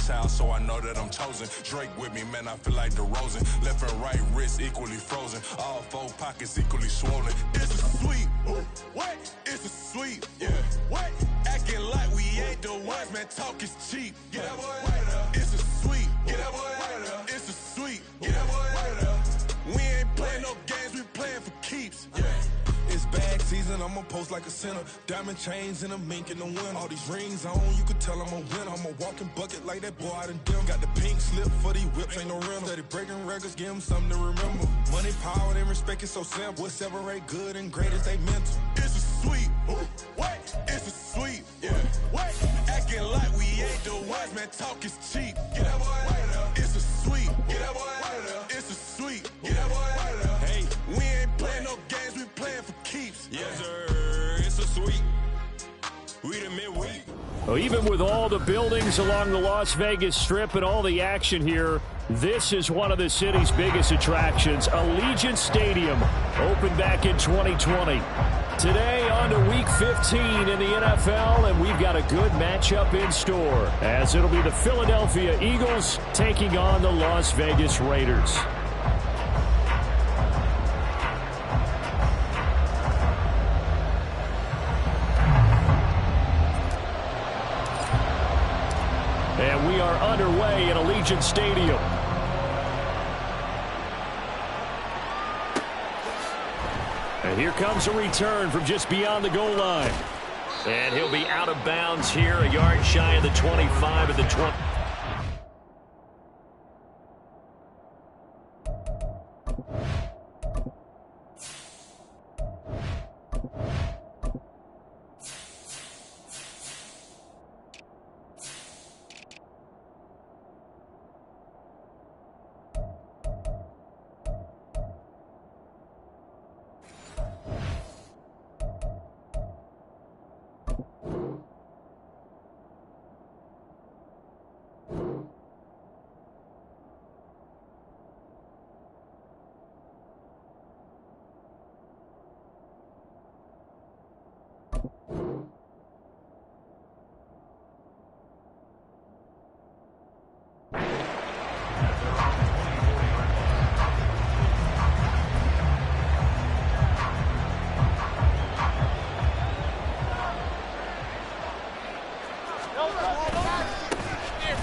child, so I know that I'm chosen. Drake with me, man, I feel like DeRozan. Left and right wrist equally frozen. All four pockets equally swollen. It's a sweet. What? It's a sweet. Yeah. What? Acting like we ain't the ones, man. Talk is cheap. Get that boy out of there. It's a sweet. Get that boy out of there. It's a sweet. Get that boy out of there. We ain't playing no games, we playing for keeps. Yeah. It's bag season, I'ma post like a sinner. Diamond chains and a mink in the wind. All these rings on, you could tell I'm a winner. I'm a walking bucket like that boy out in dim. Got the pink slip for these whips, ain't no rental. Steady breaking records, give them something to remember. Money, power, and respect is so simple. What separate good and great is they mental. It's a sweet. What? It's a sweet. Yeah. What? Acting like we ain't the ones, man. Talk is cheap. Get that boy out of there. It's a sweet. Get that boy out of there. It's a sweet. Get that boy out of there. Hey, we ain't playing no games, we playing for keeps. Yes, sir. It's a sweet. We the midweek. Well, even with all the buildings along the Las Vegas Strip and all the action here, this is one of the city's biggest attractions. Allegiant Stadium opened back in 2020. Today on to Week 15 in the NFL, and we've got a good matchup in store, as it'll be the Philadelphia Eagles taking on the Las Vegas Raiders. And we are underway at Allegiant Stadium. And here comes a return from just beyond the goal line. And he'll be out of bounds here, a yard shy of the 25 at the 20.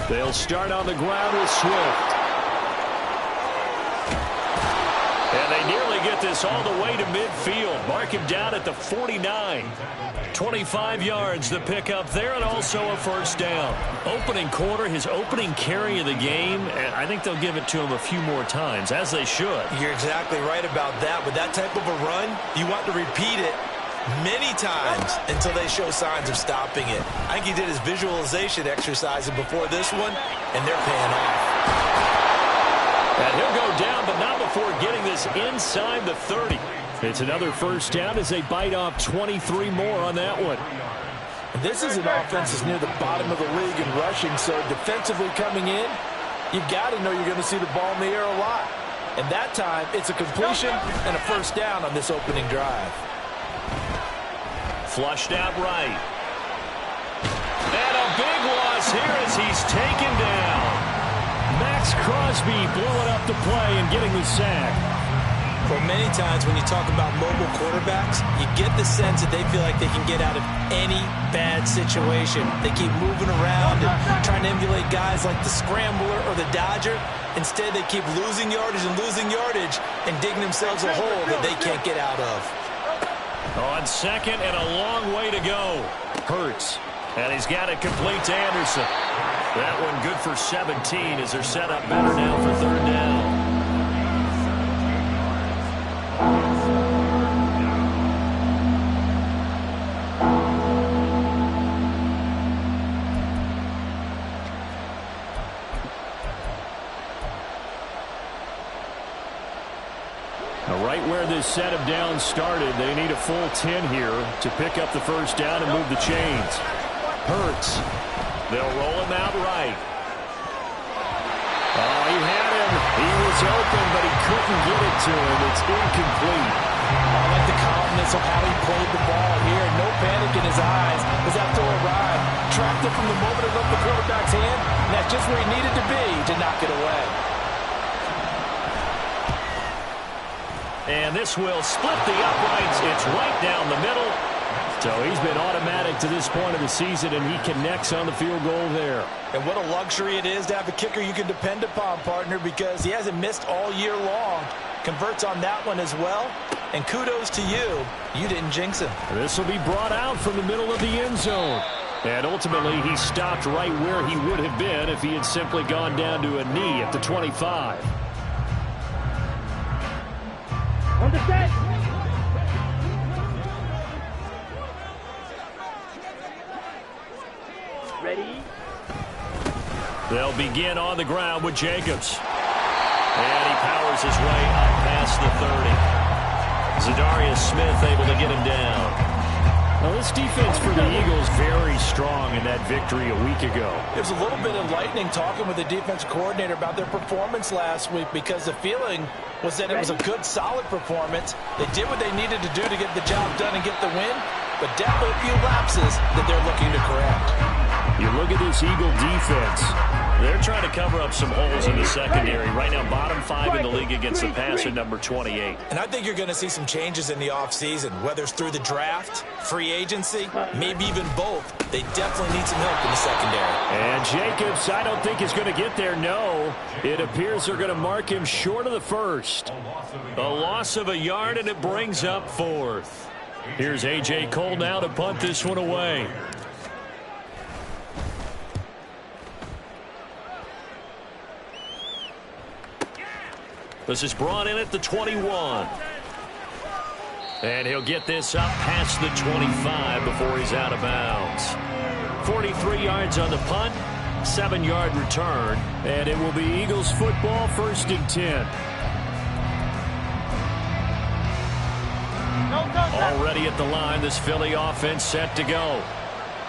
They'll start on the ground with Swift. And they nearly get this all the way to midfield. Mark him down at the 49. 25 yards the pickup there, and also a first down. Opening quarter, his opening carry of the game, and I think they'll give it to him a few more times, as they should. You're exactly right about that. With that type of a run, you want to repeat it many times until they show signs of stopping it. I think he did his visualization exercise before this one, and they're paying off. And he'll go down, but not before getting this inside the 30. It's another first down as they bite off 23 more on that one. And this is an offense that's near the bottom of the league in rushing, so defensively coming in, you've got to know you're going to see the ball in the air a lot. And that time, it's a completion and a first down on this opening drive. Flushed out right. And a big loss here as he's taken down. Max Crosby blowing up the play and getting the sack. For many times when you talk about mobile quarterbacks, you get the sense that they feel like they can get out of any bad situation. They keep moving around and trying to emulate guys like the Scrambler or the Dodger. Instead, they keep losing yardage and digging themselves a hole that they can't get out of. On second and a long way to go. Hurts. And he's got it complete to Anderson. That one good for 17 as they're set up better now for third down. Right where this set of downs started, they need a full 10 here to pick up the first down and move the chains. Hurts. They'll roll him out right. Oh, he had him. He was open, but he couldn't get it to him. It's incomplete. I like the calmness of how he played the ball here. No panic in his eyes as that throw arrived. Tracked it from the moment it left the quarterback's hand, and that was just where he needed to be to knock it away. And this will split the uprights. It's right down the middle. So he's been automatic to this point of the season, and he connects on the field goal there. And what a luxury it is to have a kicker you can depend upon, partner, because he hasn't missed all year long. Converts on that one as well. And kudos to you. You didn't jinx him. This will be brought out from the middle of the end zone. And ultimately, he stopped right where he would have been if he had simply gone down to a knee at the 25. On the set. Ready? They'll begin on the ground with Jacobs. And he powers his way up past the 30. Zadarius Smith able to get him down. Now, this defense for the Eagles very strong in that victory a week ago. It was a little bit enlightening talking with the defense coordinator about their performance last week, because the feeling was that it was a good, solid performance. They did what they needed to do to get the job done and get the win, but definitely a few lapses that they're looking to correct. You look at this Eagle defense. They're trying to cover up some holes in the secondary. Right now, bottom 5 in the league against the pass at number 28. And I think you're going to see some changes in the offseason, whether it's through the draft, free agency, maybe even both. They definitely need some help in the secondary. And Jacobs, I don't think is going to get there, no. It appears they're going to mark him short of the first. A loss of a yard, and it brings up 4th. Here's A.J. Cole now to punt this one away. This is brought in at the 21. And he'll get this up past the 25 before he's out of bounds. 43 yards on the punt, 7-yard return, and it will be Eagles football, 1st and 10. Already at the line, this Philly offense set to go.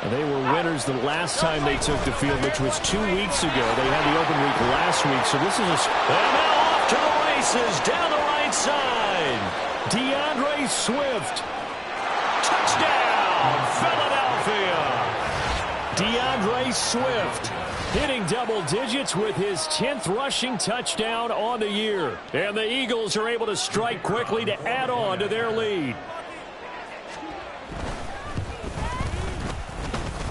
And they were winners the last time they took the field, which was 2 weeks ago. They had the open week last week, so this is a... And now off to the races down the right side. DeAndre Swift. Touchdown, Philadelphia. DeAndre Swift hitting double digits with his 10th rushing touchdown on the year. And the Eagles are able to strike quickly to add on to their lead.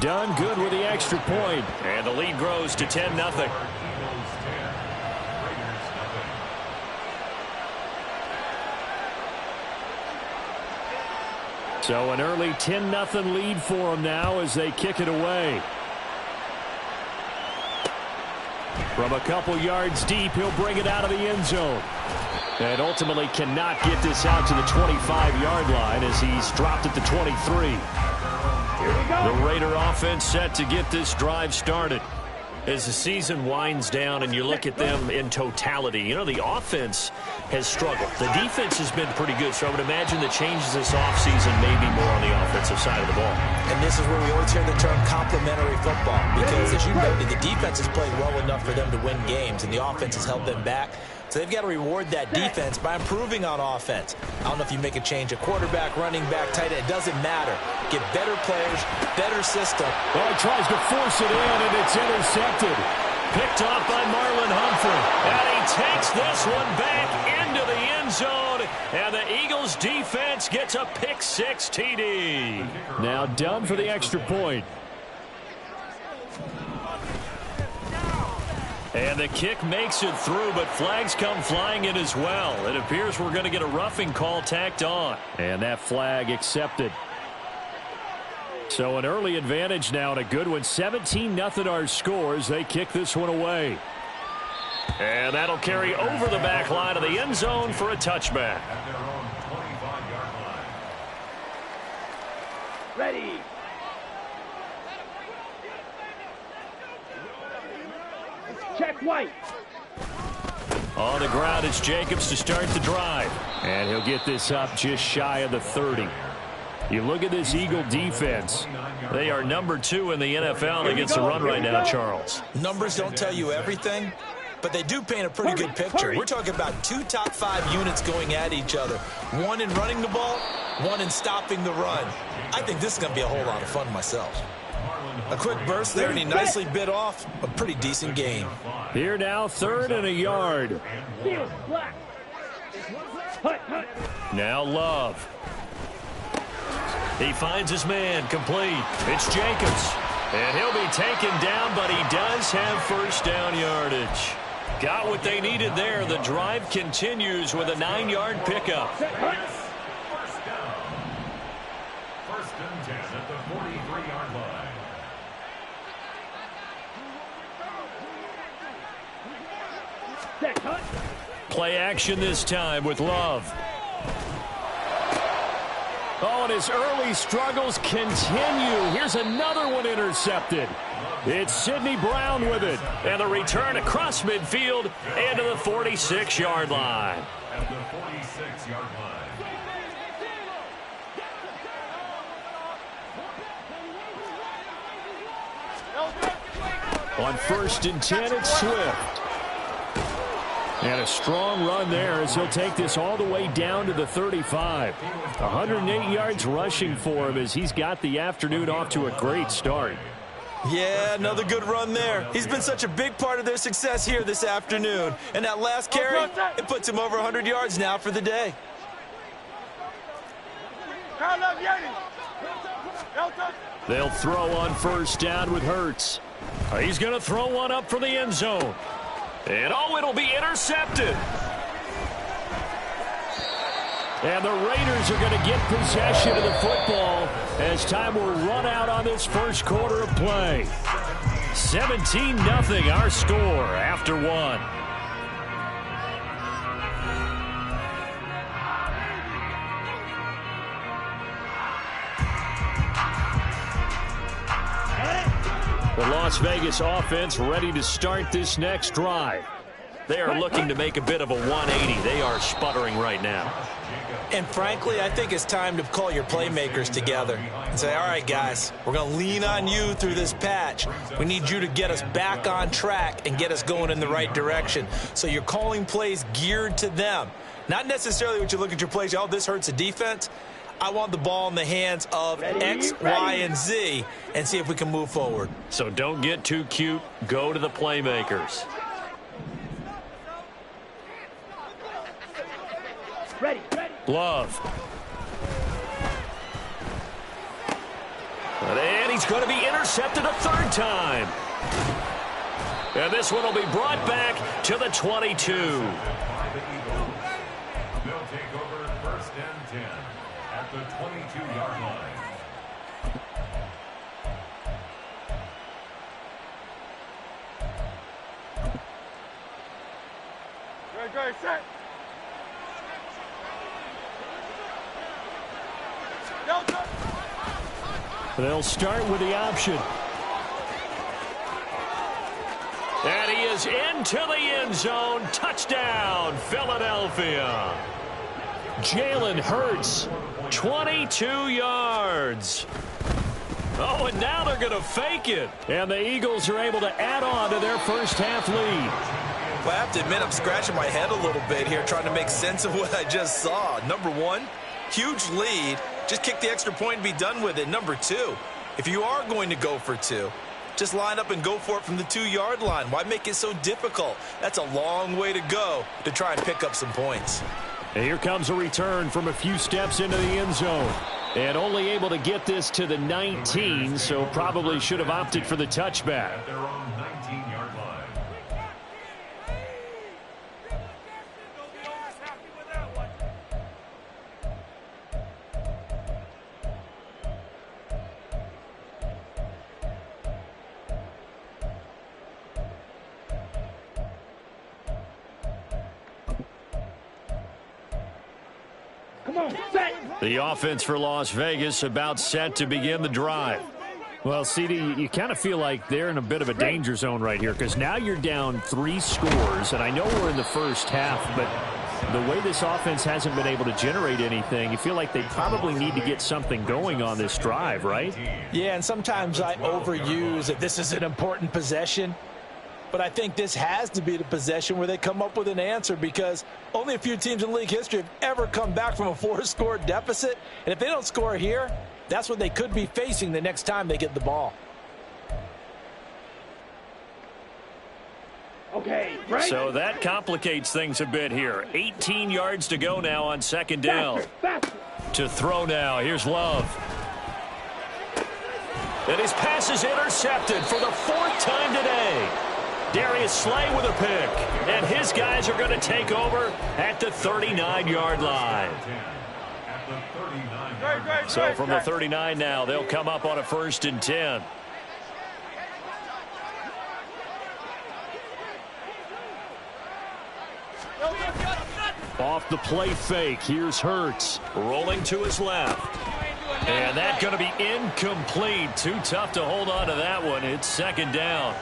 Done good with the extra point. And the lead grows to 10-0. So an early 10-0 lead for them now as they kick it away. From a couple yards deep, he'll bring it out of the end zone. And ultimately cannot get this out to the 25-yard line as he's dropped at the 23. The Raider offense set to get this drive started. As the season winds down and you look at them in totality, you know, the offense has struggled. The defense has been pretty good, so I would imagine the changes this offseason may be more on the offensive side of the ball. And this is where we always hear the term complementary football, because as you noted, the defense has played well enough for them to win games, and the offense has held them back. So they've got to reward that defense by improving on offense. I don't know if you make a change, a quarterback, running back, tight end, it doesn't matter. Get better players, better system. Well, he tries to force it in, and it's intercepted. Picked off by Marlon Humphrey. And he takes this one back into the end zone. And the Eagles defense gets a pick-6 TD. Now done for the extra point. And the kick makes it through, but flags come flying in as well. It appears we're going to get a roughing call tacked on. And that flag accepted. So an early advantage now and a good one. 17-0 our scores. They kick this one away. And that'll carry over the back line of the end zone for a touchback. Ready. Check White. On the ground, it's Jacobs to start the drive. And he'll get this up just shy of the 30. You look at this Eagle defense. They are number 2 in the NFL against the run right now, Charles. Numbers don't tell you everything, but they do paint a pretty good picture. We're talking about 2 top 5 units going at each other. One in running the ball, one in stopping the run. I think this is going to be a whole lot of fun myself. A quick burst there, and he nicely bit off a pretty decent gain. Here now, 3rd and a yard. Field, black. Hut, hut. Now Love. He finds his man, complete. It's Jacobs. And he'll be taken down, but he does have first down yardage. Got what they needed there. The drive continues with a 9-yard pickup. First down. 1st and 10 at the 43-yard line. Set, hut. Play action this time with Love. Oh, and his early struggles continue. Here's another one intercepted. It's Sidney Brown with it. And the return across midfield and to the 46-yard line. At the 46-yard line. On 1st and 10, it's Swift. And a strong run there as he'll take this all the way down to the 35. 108 yards rushing for him as he's got the afternoon off to a great start. Yeah, another good run there. He's been such a big part of their success here this afternoon. And that last carry, it puts him over 100 yards now for the day. They'll throw on 1st down with Hurts. He's going to throw one up for the end zone. And oh, it'll be intercepted. And the Raiders are going to get possession of the football as time will run out on this first quarter of play. 17-0 our score after 1. The Las Vegas offense ready to start this next drive. They are looking to make a bit of a 180. They are sputtering right now. And frankly, I think it's time to call your playmakers together and say, all right, guys, we're going to lean on you through this patch. We need you to get us back on track and get us going in the right direction. So you're calling plays geared to them. Not necessarily what you look at your plays, oh, this hurts the defense. I want the ball in the hands of X, Y, and Z and see if we can move forward. So don't get too cute. Go to the playmakers. Ready, ready. Love. And he's going to be intercepted a 3rd time. And this one will be brought back to the 22. They'll take over 1st and 10 at the 22-yard line. Go, set. They'll start with the option. And he is into the end zone. Touchdown, Philadelphia. Jalen Hurts, 22 yards. Oh, and now they're going to fake it. And the Eagles are able to add on to their first half lead. Well, I have to admit, I'm scratching my head a little bit here trying to make sense of what I just saw. Number one, huge lead. Just kick the extra point and be done with it. Number two, if you are going to go for two, just line up and go for it from the 2-yard line. Why make it so difficult? That's a long way to go to try and pick up some points. And here comes a return from a few steps into the end zone. And only able to get this to the 19, so probably should have opted for the touchback. At their own 19-yard line. Come on, set. The offense for Las Vegas about set to begin the drive. Well, CD, you kind of feel like they're in a bit of a danger zone right here because now you're down 3 scores, and I know we're in the first half, but the way this offense hasn't been able to generate anything, you feel like they probably need to get something going on this drive, right? Yeah, and sometimes I overuse that this is an important possession. But I think this has to be the possession where they come up with an answer because only a few teams in league history have ever come back from a 4-score deficit. And if they don't score here, that's what they could be facing the next time they get the ball. Okay, right. So that complicates things a bit here. 18 yards to go now on second down. Faster. To throw now. Here's Love. And his pass is intercepted for the 4th time today. Darius Slay with a pick. And his guys are going to take over at the 39-yard line. So from the 39 now, they'll come up on a 1st and 10. Off the play fake. Here's Hurts. Rolling to his left. And that's going to be incomplete. Too tough to hold on to that one. It's 2nd down.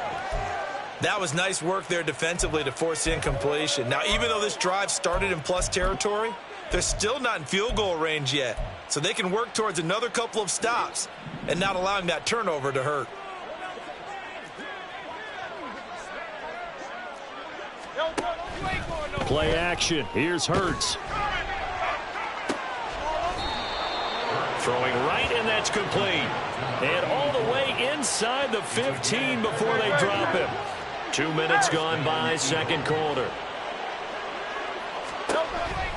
That was nice work there defensively to force incompletion. Now, even though this drive started in plus territory, they're still not in field goal range yet. So they can work towards another couple of stops and not allowing that turnover to hurt. Play action. Here's Hurts. Throwing right, and that's complete. And all the way inside the 15 before they drop him. 2 minutes gone by, 2nd quarter.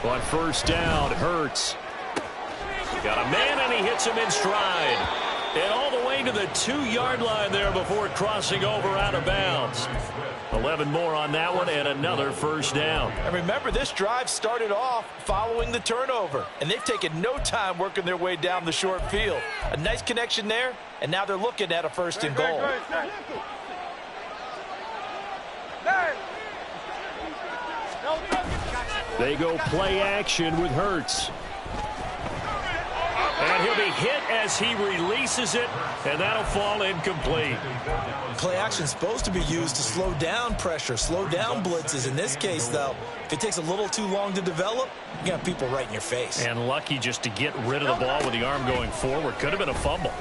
On 1st down, Hurts. Got a man, and he hits him in stride. And all the way to the 2-yard line there before crossing over out of bounds. 11 more on that one, and another 1st down. And remember, this drive started off following the turnover, and they've taken no time working their way down the short field. A nice connection there, and now they're looking at a 1st and goal. They go play action with Hurts. And he'll be hit as he releases it, and that'll fall incomplete. Play action's supposed to be used to slow down pressure, slow down blitzes. In this case, though, if it takes a little too long to develop, you got people right in your face. And lucky just to get rid of the ball with the arm going forward. Could have been a fumble.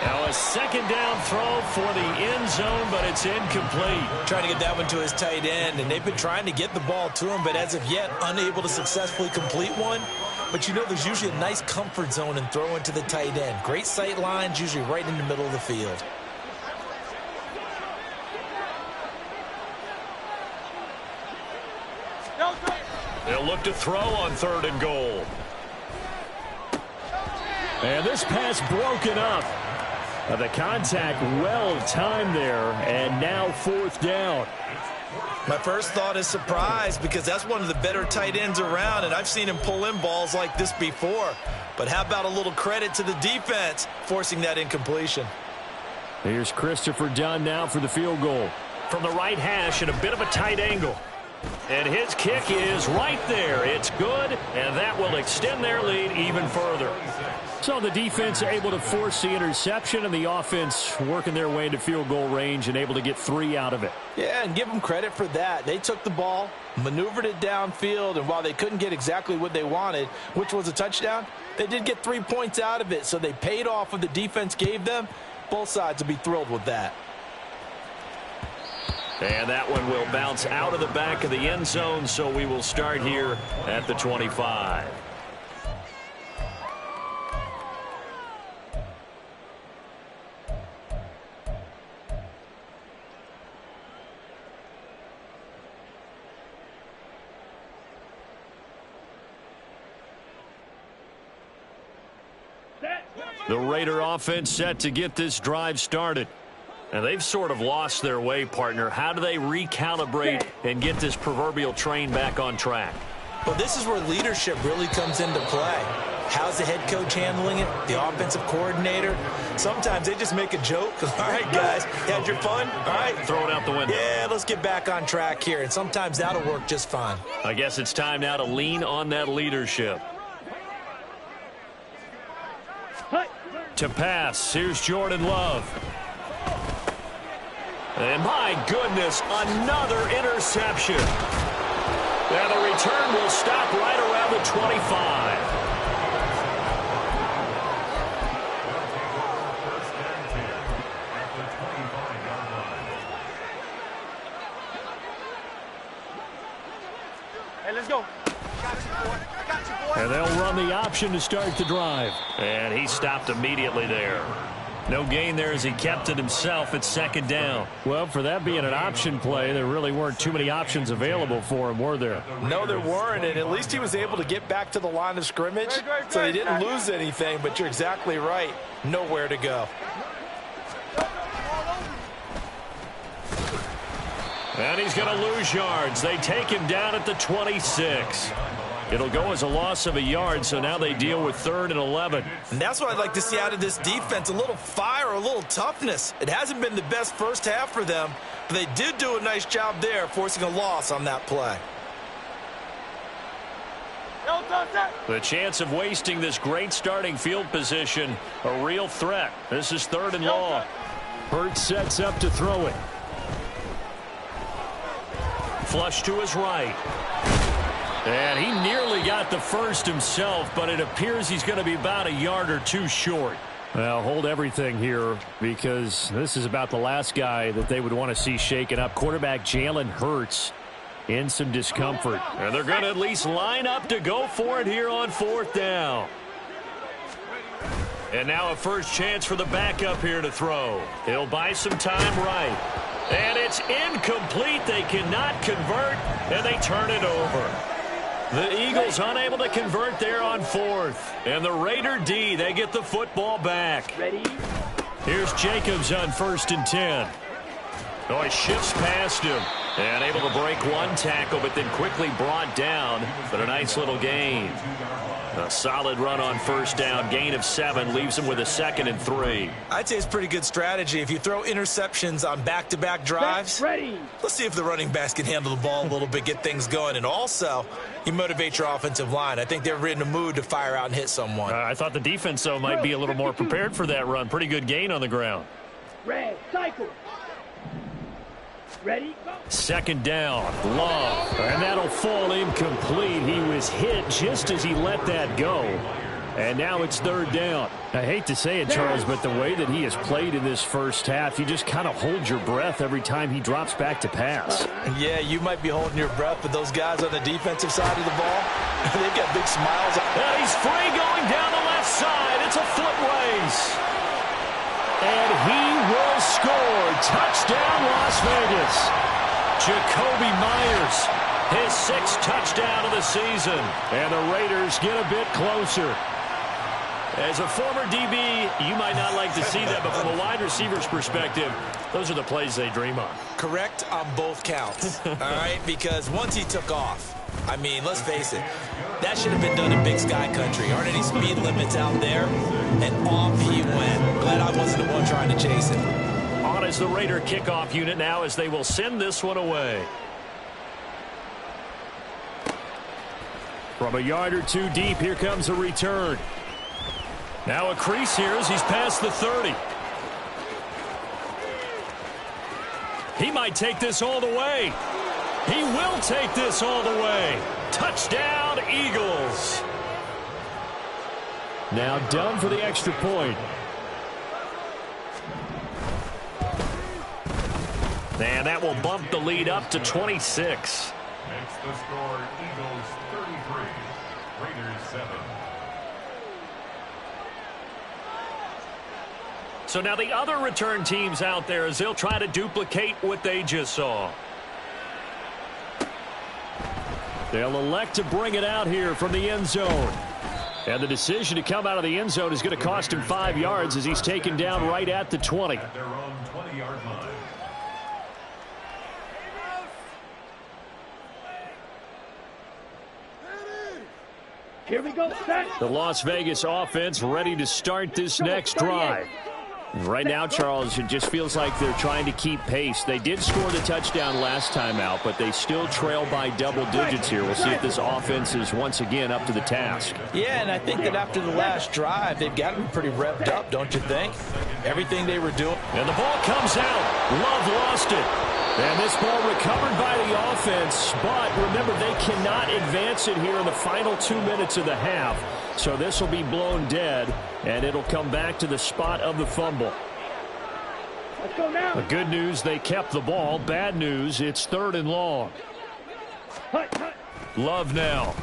Now a 2nd down throw for the end zone, but it's incomplete. Trying to get that one to his tight end, and they've been trying to get the ball to him, but as of yet, unable to successfully complete one. But you know there's usually a nice comfort zone in throwing to the tight end. Great sight lines, usually right in the middle of the field. They'll look to throw on 3rd and goal. And this pass broken up. The contact well timed there, and now 4th down. My first thought is surprise, because that's one of the better tight ends around, and I've seen him pull in balls like this before. But how about a little credit to the defense forcing that incompletion? Here's Christopher Dunn now for the field goal. From the right hash at a bit of a tight angle. And his kick is right there. It's good, and that will extend their lead even further. So the defense able to force the interception, and the offense working their way into field goal range and able to get 3 out of it. Yeah, and give them credit for that. They took the ball, maneuvered it downfield, and while they couldn't get exactly what they wanted, which was a touchdown, they did get 3 points out of it, so they paid off what the defense gave them. Both sides will be thrilled with that. And that one will bounce out of the back of the end zone, so we will start here at the 25. The Raider offense set to get this drive started. And they've sort of lost their way, partner. How do they recalibrate and get this proverbial train back on track? Well, this is where leadership really comes into play. How's the head coach handling it? The offensive coordinator? Sometimes they just make a joke. All right, guys, had your fun? All right. Throw it out the window. Yeah, let's get back on track here. And sometimes that'll work just fine. I guess it's time now to lean on that leadership. To pass, here's Jordan Love. And my goodness, another interception. And the return will stop right around the 25. Hey, let's go. And they'll run the option to start the drive. And he stopped immediately there. No gain there as he kept it himself at second down. Well, for that being an option play, there really weren't too many options available for him, were there? No, there weren't, and at least he was able to get back to the line of scrimmage, so he didn't lose anything, but you're exactly right. Nowhere to go. And he's going to lose yards. They take him down at the 26. It'll go as a loss of a yard, so now they deal with 3rd and 11. And that's what I'd like to see out of this defense, a little fire, a little toughness. It hasn't been the best first half for them, but they did do a nice job there, forcing a loss on that play. The chance of wasting this great starting field position, a real threat. This is 3rd and long. Hurts sets up to throw it. Flush to his right. And he nearly got the first himself, but it appears he's going to be about a yard or two short. Well, hold everything here because this is about the last guy that they would want to see shaken up. Quarterback Jalen Hurts in some discomfort. And they're going to at least line up to go for it here on 4th down. And now a first chance for the backup here to throw. He'll buy some time right. And it's incomplete. They cannot convert, and they turn it over. The Eagles unable to convert there on 4th. And the Raider D, they get the football back. Ready? Here's Jacobs on 1st and 10. Oh, he shifts past him. And able to break one tackle, but then quickly brought down. But a nice little gain. A solid run on 1st down. Gain of 7 leaves him with a 2nd and 3. I'd say it's pretty good strategy. If you throw interceptions on back-to-back drives, let's see if the running backs can handle the ball a little bit, get things going. And also, you motivate your offensive line. I think they're in a mood to fire out and hit someone. I thought the defense, though, might be a little more prepared for that run. Pretty good gain on the ground. Red, cycle. Ready? Go. 2nd down. Love. And that'll fall incomplete. He was hit just as he let that go. And now it's 3rd down. I hate to say it, Charles, but the way that he has played in this first half, you just kind of hold your breath every time he drops back to pass. Yeah, you might be holding your breath, but those guys on the defensive side of the ball, they've got big smiles. And he's free going down the left side. It's a foot race. And he will score. Touchdown, Las Vegas. Jakobi Meyers, his 6th touchdown of the season. And the Raiders get a bit closer. As a former DB, you might not like to see that, but from a wide receiver's perspective, those are the plays they dream of. Correct on both counts, all right? Because once he took off, I mean, let's face it, that should have been done in Big Sky Country. Aren't any speed limits out there? And off he went. Glad I wasn't the one trying to chase him. On is the Raider kickoff unit now as they will send this one away. From a yard or two deep, here comes a return. Now a crease here as he's past the 30. He might take this all the way. He will take this all the way. Touchdown, Eagles. Now done for the extra point. And that will bump the lead up to 26. Makes the score Eagles 33, Raiders 7. So now the other return teams out there as they'll try to duplicate what they just saw. They'll elect to bring it out here from the end zone. And the decision to come out of the end zone is going to cost him 5 yards as he's taken down right at the 20. At their own 20-yard line. Here we go, set. The Las Vegas offense ready to start this next drive. Right now, Charles, it just feels like they're trying to keep pace. They did score the touchdown last time out, but they still trail by double digits here. We'll see if this offense is once again up to the task. Yeah, and I think that after the last drive, they've gotten pretty revved up, don't you think? Everything they were doing. And the ball comes out. Love lost it. And this ball recovered by the offense, but remember, they cannot advance it here in the final 2 minutes of the half. So this will be blown dead, and it'll come back to the spot of the fumble. Let's go now. The good news, they kept the ball. Bad news, it's 3rd and long. Hut, hut. Love now.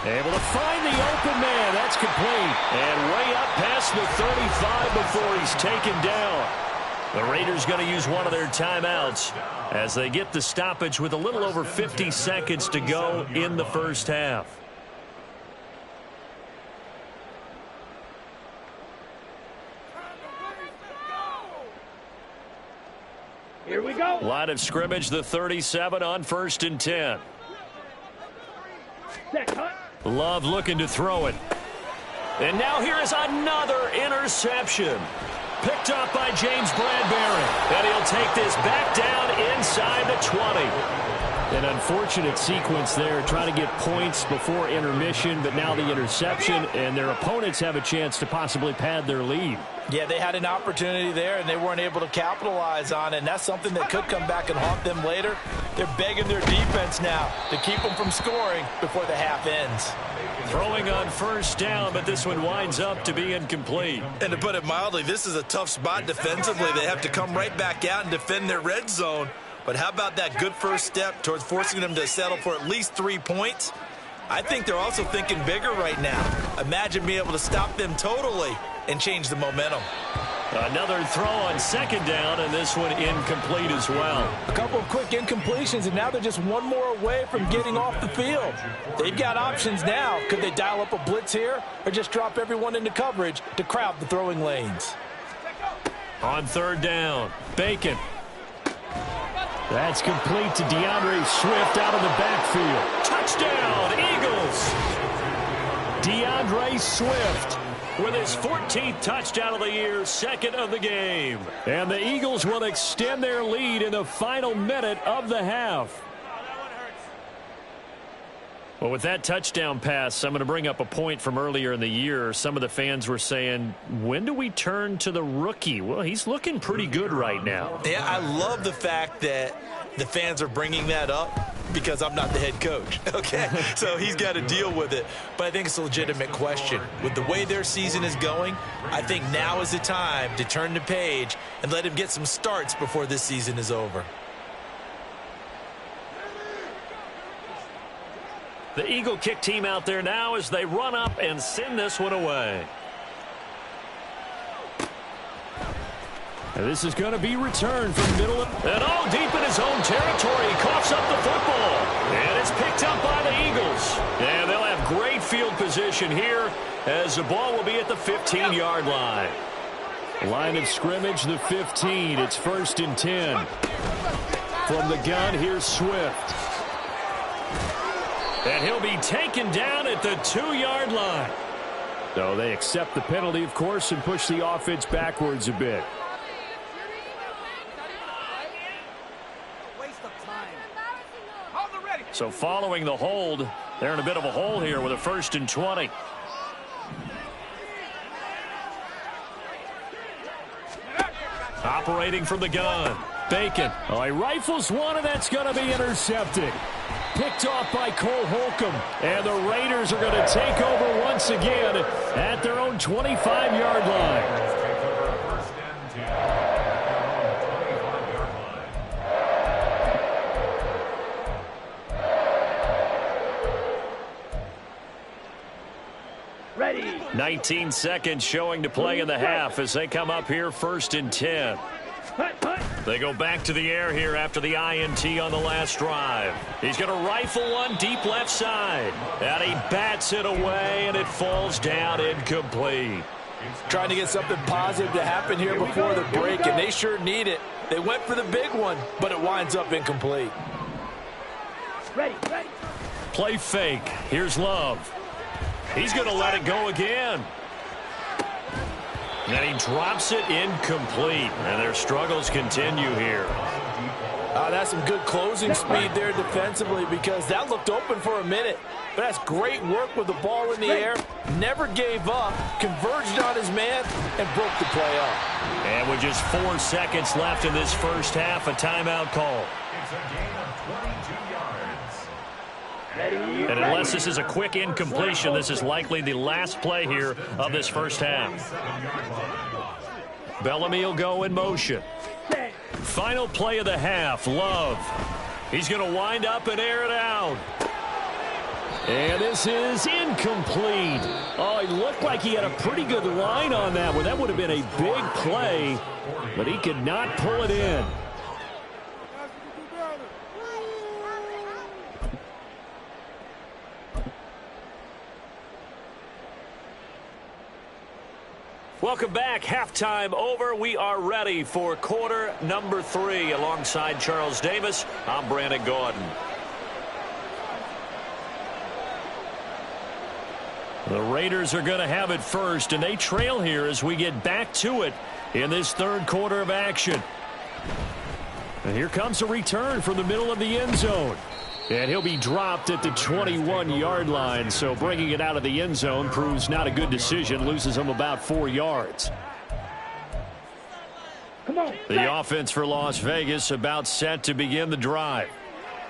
Able to find the open man. That's complete. And way up past the 35 before he's taken down. The Raiders going to use one of their timeouts as they get the stoppage with a little over 50 seconds to go in the first half. Here we go. Line of scrimmage, the 37 on 1st and 10. Set, cut. Love looking to throw it. And now here is another interception. Picked up by James Bradbury. And he'll take this back down inside the 20. An unfortunate sequence there, trying to get points before intermission, but now the interception, and their opponents have a chance to possibly pad their lead. Yeah, they had an opportunity there, and they weren't able to capitalize on it, and that's something that could come back and haunt them later. They're begging their defense now to keep them from scoring before the half ends. Throwing on 1st down, but this one winds up to be incomplete. And to put it mildly, this is a tough spot defensively. They have to come right back out and defend their red zone. But how about that good first step towards forcing them to settle for at least 3 points? I think they're also thinking bigger right now. Imagine being able to stop them totally and change the momentum. Another throw on 2nd down, and this one incomplete as well. A couple of quick incompletions, and now they're just one more away from getting off the field. They've got options now. Could they dial up a blitz here or just drop everyone into coverage to crowd the throwing lanes? On 3rd down, Bacon. That's complete to DeAndre Swift out of the backfield. Touchdown, Eagles! DeAndre Swift with his 14th touchdown of the year, 2nd of the game. And the Eagles will extend their lead in the final minute of the half. Well, with that touchdown pass, I'm going to bring up a point from earlier in the year. Some of the fans were saying, when do we turn to the rookie? Well, he's looking pretty good right now. Yeah, I love the fact that the fans are bringing that up because I'm not the head coach, okay? So he's got to deal with it. But I think it's a legitimate question. With the way their season is going, I think now is the time to turn the page and let him get some starts before this season is over. The Eagle kick team out there now as they run up and send this one away. And this is going to be returned from middle and all deep in his own territory. He coughs up the football. And it's picked up by the Eagles. And they'll have great field position here as the ball will be at the 15-yard line. Line of scrimmage, the 15. It's 1st and 10. From the gun, here's Swift. And he'll be taken down at the 2-yard line. So they accept the penalty, of course, and push the offense backwards a bit. So following the hold, they're in a bit of a hole here with a 1st and 20. Operating from the gun, Bacon. Oh, he rifles one, and that's going to be intercepted. Picked off by Cole Holcomb. And the Raiders are going to take over once again at their own 25-yard line. Ready. 19 seconds showing to play in the half as they come up here 1st and 10. They go back to the air here after the INT on the last drive. He's going to rifle one deep left side. And he bats it away, and it falls down incomplete. Trying to get something positive to happen here before the break, and they sure need it. They went for the big one, but it winds up incomplete. Ready, ready. Play fake. Here's Love. He's going to let it go again. And he drops it incomplete. And their struggles continue here. That's some good closing speed there defensively because that looked open for a minute. But that's great work with the ball in the air. Never gave up, converged on his man, and broke the play up. And with just 4 seconds left in this first half, a timeout call. It's a gain of 22 yards. Ready, And unless this is a quick incompletion, this is likely the last play here of this first half. Bellamy will go in motion. Final play of the half, Love. He's going to wind up and air it out. And this is incomplete. Oh, it looked like he had a pretty good line on that one. That would have been a big play, but he could not pull it in. Welcome back. Halftime over. We are ready for quarter number 3. Alongside Charles Davis, I'm Brandon Gordon. The Raiders are going to have it first, and they trail here as we get back to it in this third quarter of action. And here comes a return from the middle of the end zone. And he'll be dropped at the 21-yard line, so bringing it out of the end zone proves not a good decision, loses him about 4 yards. Come on. The offense for Las Vegas about set to begin the drive.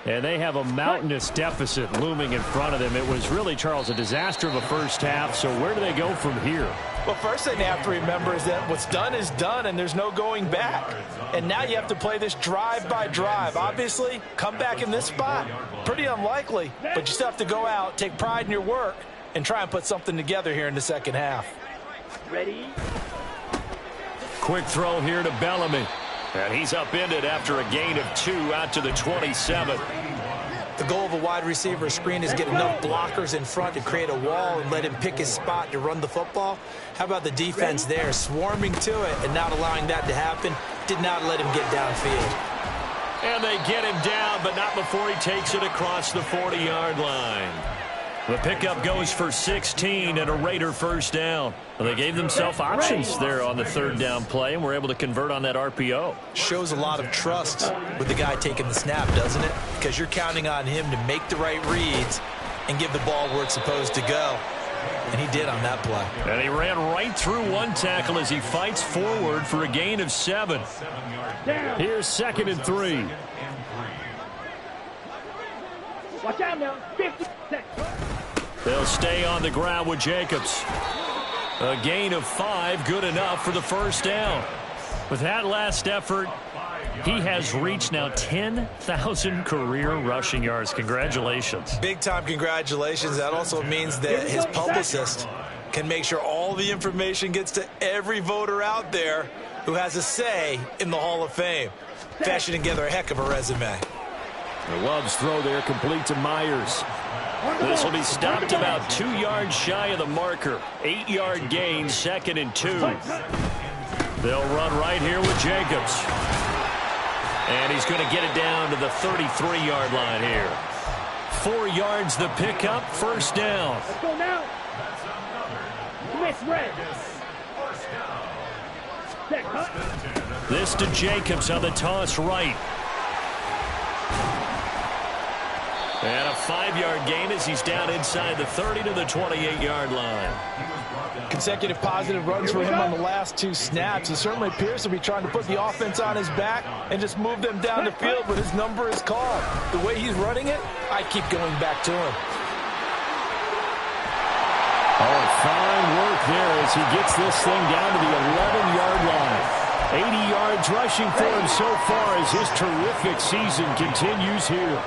And they have a mountainous deficit looming in front of them. It was really, Charles, a disaster of a first half, so where do they go from here? Well, first thing they have to remember is that what's done is done, and there's no going back. And now you have to play this drive by drive. Obviously, come back in this spot, pretty unlikely, but you still have to go out, take pride in your work, and try and put something together here in the second half. Ready? Quick throw here to Bellamy. And he's upended after a gain of 2 out to the 27. The goal of a wide receiver screen is get enough blockers in front to create a wall and let him pick his spot to run the football. How about the defense there, swarming to it and not allowing that to happen? Did not let him get downfield. And they get him down, but not before he takes it across the 40-yard line. The pickup goes for 16 and a Raider first down. Well, they gave themselves options there on the third down play and were able to convert on that RPO. Shows a lot of trust with the guy taking the snap, doesn't it? Because you're counting on him to make the right reads and give the ball where it's supposed to go. And he did on that play. And he ran right through one tackle as he fights forward for a gain of 7. Here's 2nd and 3. Watch out now. 50 seconds. They'll stay on the ground with Jacobs. A gain of 5, good enough for the first down. With that last effort, he has reached now 10,000 career rushing yards. Congratulations. Big-time congratulations. That also means that his publicist can make sure all the information gets to every voter out there who has a say in the Hall of Fame. Fashioning together a heck of a resume. The Love's throw there complete to Myers. This will be stopped about 2 yards shy of the marker. 8-yard gain, 2nd and 2. They'll run right here with Jacobs. And he's going to get it down to the 33-yard line here. 4 yards the pickup, first down. Let's go now. Miss Red. Set, huh? This to Jacobs on the toss right. And a 5-yard gain as he's down inside the 30 to the 28-yard line. Consecutive positive runs for him on the last 2 snaps. He certainly appears to be trying to put the offense on his back and just move them down the field, but his number is called. The way he's running it, I keep going back to him. Oh, fine work there as he gets this thing down to the 11-yard line. 80 yards rushing for him so far as his terrific season continues here.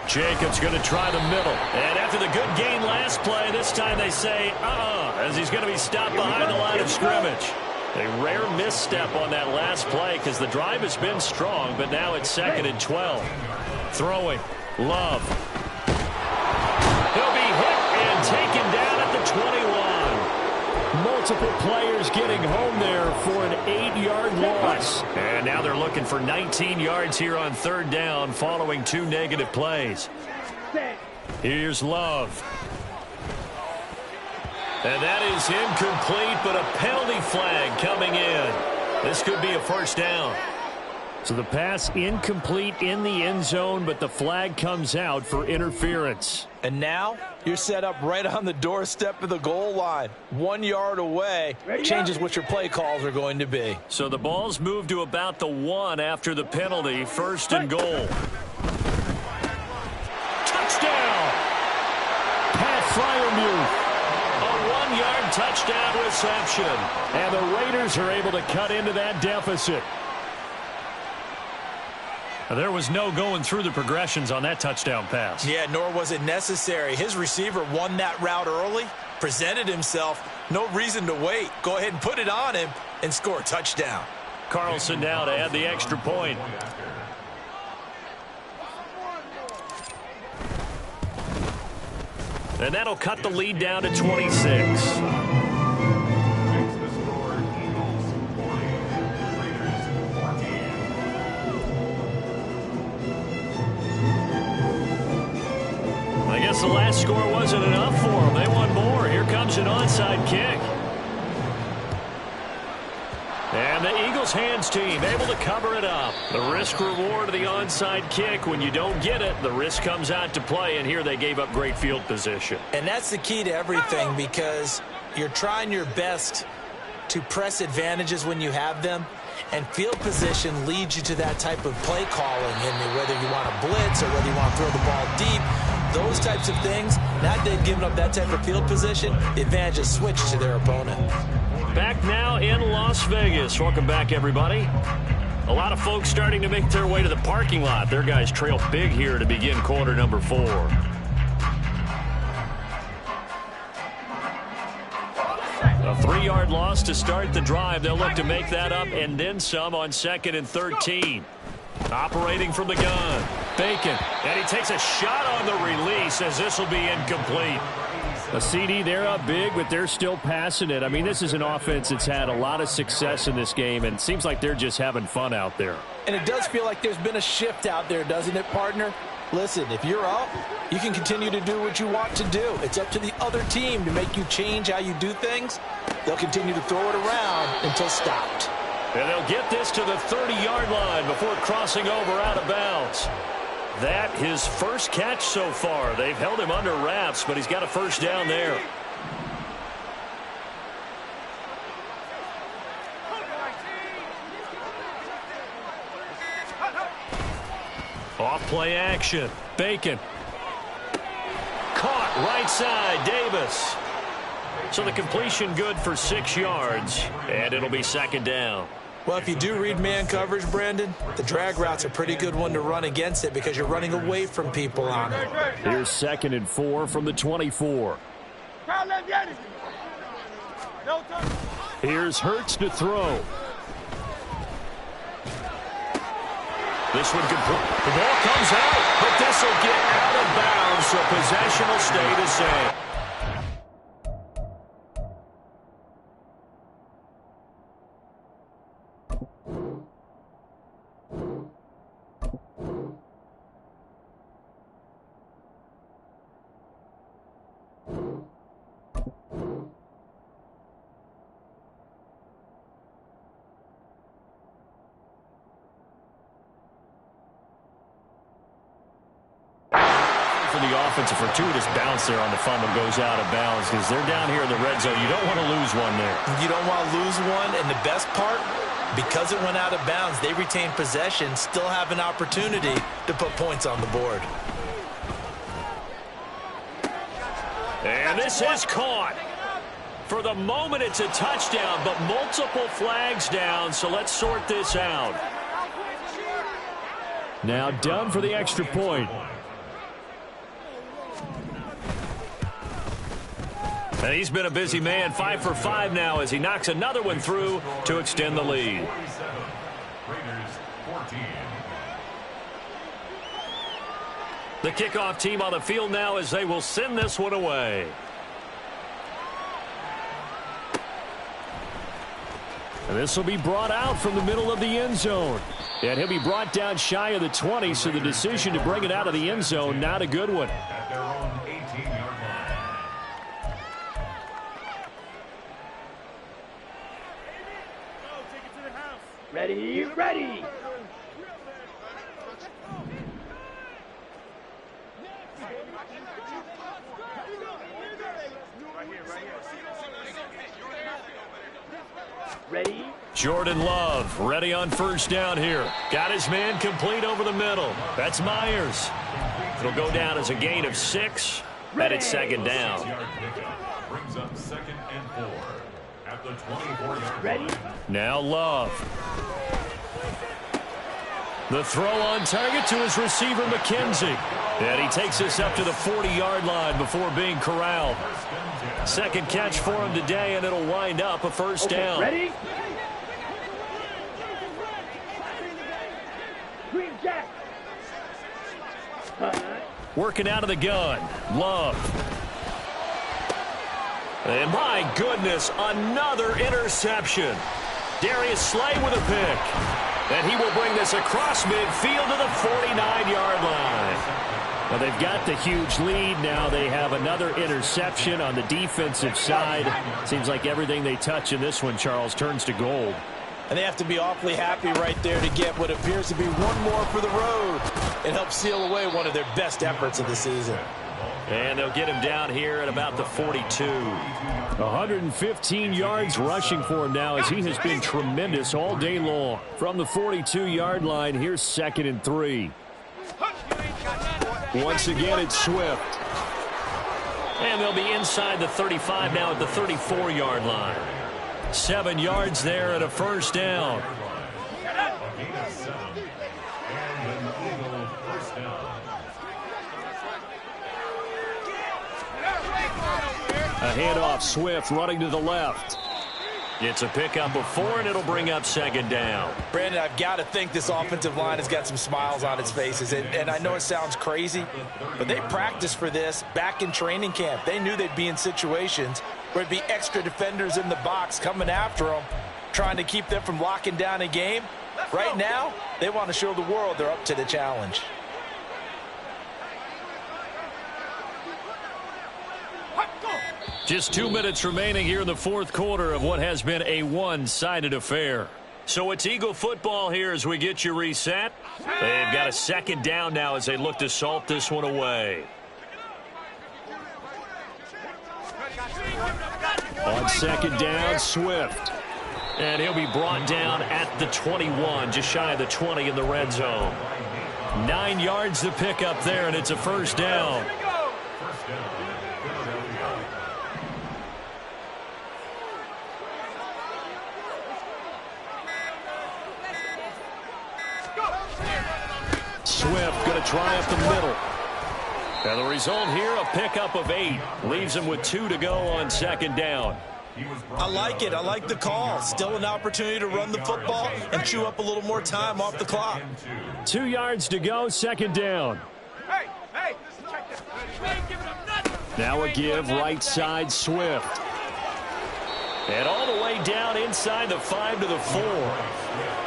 Jacobs going to try the middle. And after the good gain last play, this time they say, as he's going to be stopped behind the line of scrimmage. A rare misstep on that last play because the drive has been strong, but now it's 2nd and 12. Throwing. Love. He'll be hit and taken down at the 21. Multiple players getting home there for an 8-yard loss. And now they're looking for 19 yards here on third down following 2 negative plays. Here's Love. And that is incomplete, but a penalty flag coming in. This could be a first down. So the pass incomplete in the end zone, but the flag comes out for interference. And now you're set up right on the doorstep of the goal line. 1 yard away changes what your play calls are going to be. So the ball's moved to about the 1 after the penalty. 1st and goal. Touchdown! Pat Freiermuth. A 1-yard touchdown reception. And the Raiders are able to cut into that deficit. There was no going through the progressions on that touchdown pass. Yeah, nor was it necessary. His receiver won that route early, presented himself. No reason to wait. Go ahead and put it on him and score a touchdown. Carlson now to add the extra point. And that'll cut the lead down to 26. I guess the last score wasn't enough for them. They want more. Here comes an onside kick. And the Eagles hands team able to cover it up. The risk reward of the onside kick. When you don't get it, the risk comes out to play, and here they gave up great field position. And that's the key to everything, because you're trying your best to press advantages when you have them, and field position leads you to that type of play calling. And whether you want to blitz or whether you want to throw the ball deep, those types of things, now that they've given up that type of field position, the advantage is switched to their opponent. Back now in Las Vegas. Welcome back, everybody. A lot of folks starting to make their way to the parking lot. Their guys trail big here to begin quarter number 4. A 3-yard loss to start the drive. They'll look to make that up and then some on 2nd and 13. Operating from the gun. Bacon. And he takes a shot on the release as this will be incomplete. A CD, they're up big, but they're still passing it. I mean, this is an offense that's had a lot of success in this game, and it seems like they're just having fun out there. And it does feel like there's been a shift out there, doesn't it, partner? Listen, if you're up, you can continue to do what you want to do. It's up to the other team to make you change how you do things. They'll continue to throw it around until stopped. And they'll get this to the 30-yard line before crossing over out of bounds. That his first catch so far. They've held him under wraps, but he's got a first down there. Off play action. Bacon. Caught right side. Davis. So the completion good for 6 yards, and it'll be 2nd down. Well, if you do read man coverage, Brandon, the drag route's a pretty good one to run against it because you're running away from people on it. Here's 2nd and 4 from the 24. Here's Hurts to throw. This one complete. The ball comes out, but this will get out of bounds, so possession will stay the same. For the offensive fortuitous bounce there on the fumble goes out of bounds because they're down here in the red zone. You don't want to lose one there. You don't want to lose one, and the best part, because it went out of bounds, they retain possession, still have an opportunity to put points on the board. And this is caught. For the moment, it's a touchdown, but multiple flags down, so let's sort this out. Now done for the extra point. And he's been a busy man, 5 for 5 now as he knocks another one through to extend the lead. Raiders 14. The kickoff team on the field now as they will send this one away. And this will be brought out from the middle of the end zone. And he'll be brought down shy of the 20, so the decision to bring it out of the end zone, not a good one. At their own 18-yard line. Ready, ready. Ready. Jordan Love ready on first down here. Got his man complete over the middle. That's Myers. It'll go down as a gain of 6, and it's 2nd down. 6-yard pickup brings up 2nd and 4 at the 24-yard Ready. line. Now Love. The throw on target to his receiver, McKenzie. And he takes us up to the 40-yard line before being corralled. Second catch for him today, and it'll wind up a first down. Ready? Green Jack. Working out of the gun. Love. And my goodness, another interception. Darius Slay with a pick. And he will bring this across midfield to the 49-yard line. Well, they've got the huge lead now. They have another interception on the defensive side. Seems like everything they touch in this one, Charles, turns to gold. And they have to be awfully happy right there to get what appears to be one more for the road. It helps seal away one of their best efforts of the season. And they'll get him down here at about the 42. 115 yards rushing for him now as he has been tremendous all day long. From the 42-yard line, here's 2nd and 3. Once again, it's Swift. And they'll be inside the 35 now at the 34-yard line. 7 yards there and a first down. A handoff, Swift running to the left. It's a pickup of 4, and it'll bring up 2nd down. Brandon, I've got to think this offensive line has got some smiles on its faces. And I know it sounds crazy, but they practiced for this back in training camp. They knew they'd be in situations where there'd be extra defenders in the box coming after them, trying to keep them from locking down a game. Right now, they want to show the world they're up to the challenge. Just 2 minutes remaining here in the fourth quarter of what has been a one-sided affair. So it's Eagle football here as we get you reset. They've got a 2nd down now as they look to salt this one away. On 2nd down, Swift. And he'll be brought down at the 21, just shy of the 20 in the red zone. 9 yards to pick up there, and it's a first down. Swift going to try up the middle. And the result here, a pickup of 8. Leaves him with 2 to go on 2nd down. I like it. I like the call. Still an opportunity to run the football and chew up a little more time off the clock. 2 yards to go, 2nd down. Hey, check this. Now a give, right side, Swift. And all the way down inside the 5 to the 4.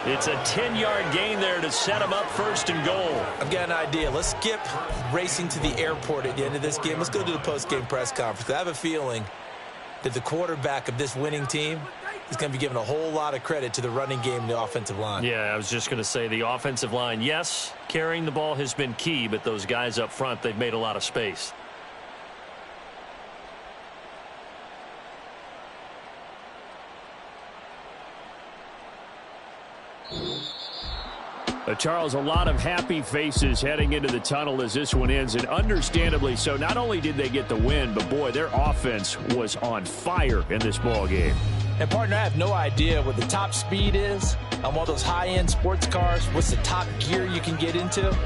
It's a 10-yard gain there to set him up 1st and goal. I've got an idea. Let's skip racing to the airport at the end of this game. Let's go to the post-game press conference. I have a feeling that the quarterback of this winning team is going to be giving a whole lot of credit to the running game and the offensive line. Yeah, I was just going to say the offensive line, yes, carrying the ball has been key, but those guys up front, they've made a lot of space. Charles, a lot of happy faces heading into the tunnel as this one ends, and understandably so. Not only did they get the win, but boy, their offense was on fire in this ball game. And partner, I have no idea what the top speed is on one of those high-end sports cars. What's the top gear you can get into?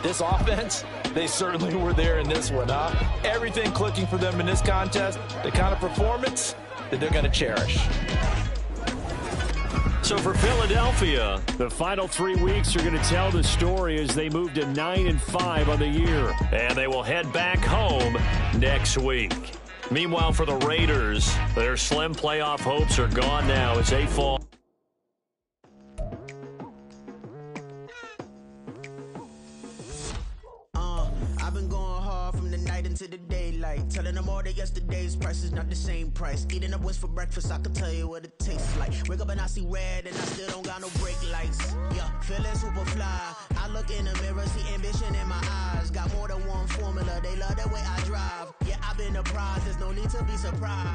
This offense, they certainly were there in this one, huh? Everything clicking for them in this contest, the kind of performance that they're going to cherish. So for Philadelphia, the final 3 weeks are going to tell the story as they move to 9-5 on the year. And they will head back home next week. Meanwhile, for the Raiders, their slim playoff hopes are gone now as they fall. I've been going hard from the night into the daylight, telling them all that yesterday's price is not the same price. Eating up what's for breakfast, I can tell you what it tastes like. Wake up and I see red and I still don't got no brake lights. Yeah, feeling super fly. I look in the mirror, see ambition in my eyes. Got more than one formula, they love the way I drive. Yeah, I've been apprised, there's no need to be surprised.